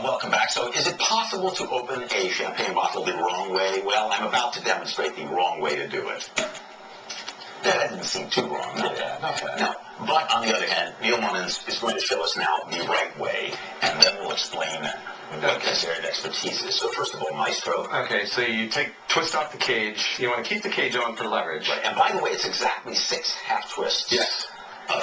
Welcome back. So is it possible to open a champagne bottle the wrong way? Well, I'm about to demonstrate the wrong way to do it. That didn't seem too wrong. Not bad. No. But on the other hand, Neil Monnens is going to show us now the right way, and then we'll explain what his area of expertise is. So first of all, maestro. Okay, so you twist off the cage. You want to keep the cage on for leverage. Right. And by the way, it's exactly 6 half twists. Yes.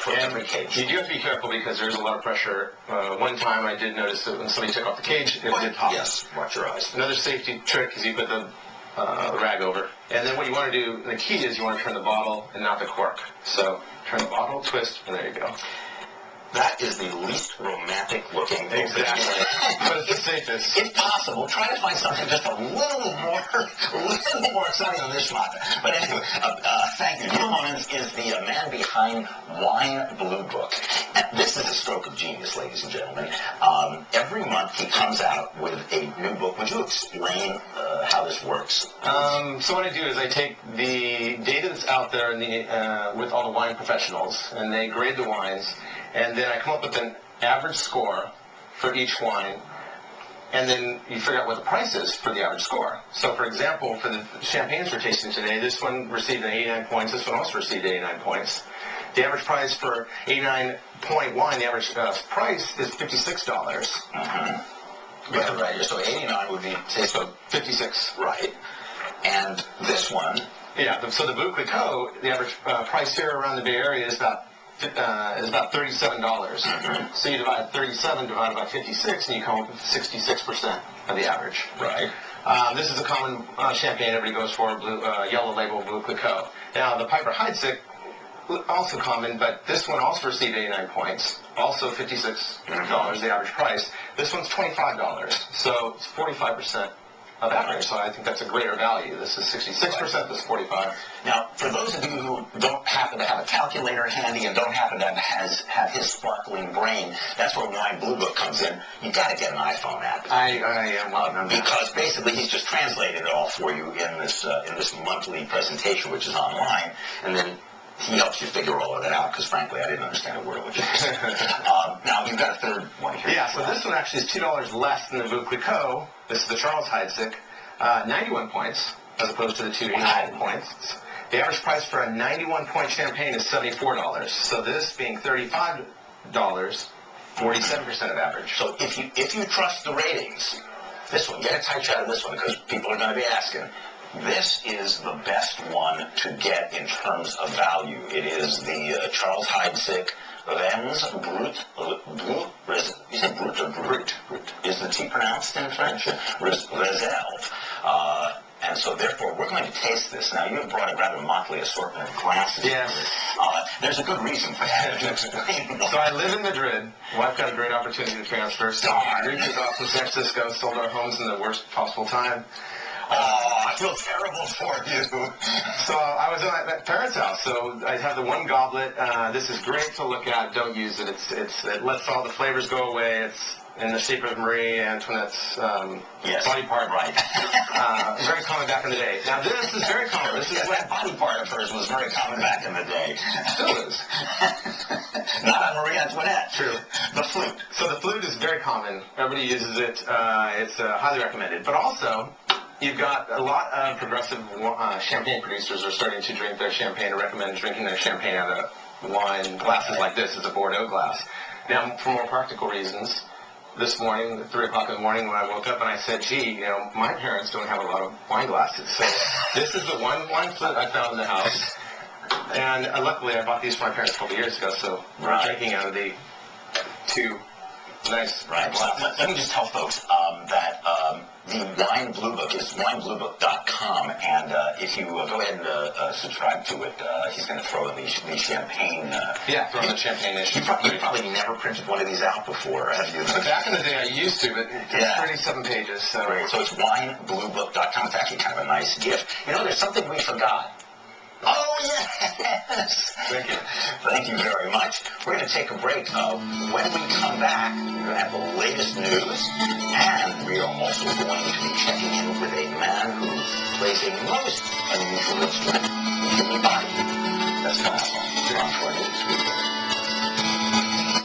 For every cage. You do have to be careful because there's a lot of pressure. One time I did notice that when somebody took off the cage, it did pop. Yes, watch your eyes. Another safety trick is you put the rag over. And then what you want to do, the key is you want to turn the bottle and not the cork. So turn the bottle, twist, and there you go. That is the least romantic looking. Exactly. But it's the safest. If possible, try to find something just a little more exciting than this one. But anyway, thank you. Neil Monnens is the man behind Wine Blue Book. And this is a stroke of genius, ladies and gentlemen. Every month he comes out with a new book. Would you explain how this works? So what I do is I take the data that's out there with all the wine professionals, and they grade the wines. And then I come up with an average score for each wine, and then you figure out what the price is for the average score. So, for example, for the champagnes we're tasting today, this one received 89 points, this one also received 89 points. The average price for 89-point wine, the average price is $56. Mm-hmm. Yeah, right. So 89 would be, so 56. Right. And this one? Yeah, so the Bleu Clicquot, the average price here around the Bay Area is about $37. Mm-hmm. So you divide 37 divided by 56, and you come up with 66% of the average. Right. This is a common champagne everybody goes for, yellow label Bleu Clicquot. Now, the Piper Heidsieck, also common, but this one also received 89 points, also $56, the average price. This one's $25, so it's 45% of average, so I think that's a greater value. This is 66%, this is 45%. Now, for those of you who don't happen to have a calculator handy and don't happen to have his sparkling brain, that's where Wine Blue Book comes in. You've got to get an iPhone app. I am. Because basically he's just translated it all for you in this monthly presentation, which is online, and then he helps you figure all of that out, because frankly, I didn't understand a word of what you said. Now, you've got a third one here. Yeah, so this one actually is $2 less than the Bleu Clicquot. This is the Charles Heidsieck, 91 points, as opposed to the 289 points. The average price for a 91-point champagne is $74. So this being $35, 47% of average. So if you trust the ratings, this one, get a tight shot of this one, because people are going to be asking. This is the best one to get in terms of value. It is the Charles Heidsieck Vins Brut. You say Brut or Brut? Brut. Is the T pronounced in French? Reserve. And so, therefore, we're going to taste this. Now, you've brought a rather motley assortment of glasses. Yes. There's a good reason for that. So I live in Madrid. Wife got a great opportunity to transfer. So we took off from San Francisco, sold our homes in the worst possible time. Oh, I feel terrible for you. So I was at my parents' house, so I have the one goblet. This is great to look at. Don't use it. It lets all the flavors go away. It's in the shape of Marie Antoinette's body part. Right. Very common back in the day. Now this is very common. This is that body part of hers was very common back in the day. Still is. Not on Marie Antoinette. True. The flute. So the flute is very common. Everybody uses it. It's highly recommended. But also, you've got a lot of progressive champagne producers are starting to drink their champagne or recommend drinking their champagne out of wine glasses like this. It's a Bordeaux glass. Now, for more practical reasons, this morning, at 3 o'clock in the morning when I woke up and I said, gee, my parents don't have a lot of wine glasses. So this is the one wine flute I found in the house. And luckily, I bought these for my parents a couple of years ago, so we're drinking out of the two nice glasses. Let me just tell folks that the Wine Blue Book is winebluebook.com, and if you go ahead and subscribe to it, he's going to throw in the champagne. Throw in the champagne issue. You probably never printed one of these out before, have you? Back in the day, I used to, but it's 37 pages. So it's winebluebook.com. It's actually kind of a nice gift. There's something we forgot. Oh, yes! Thank you. Thank you very much. We're going to take a break. When we come back, we're going to have the latest news, and we are also going to be checking in with a man who plays a most unusual instrument, the human body. That's coming up on KRON4 News.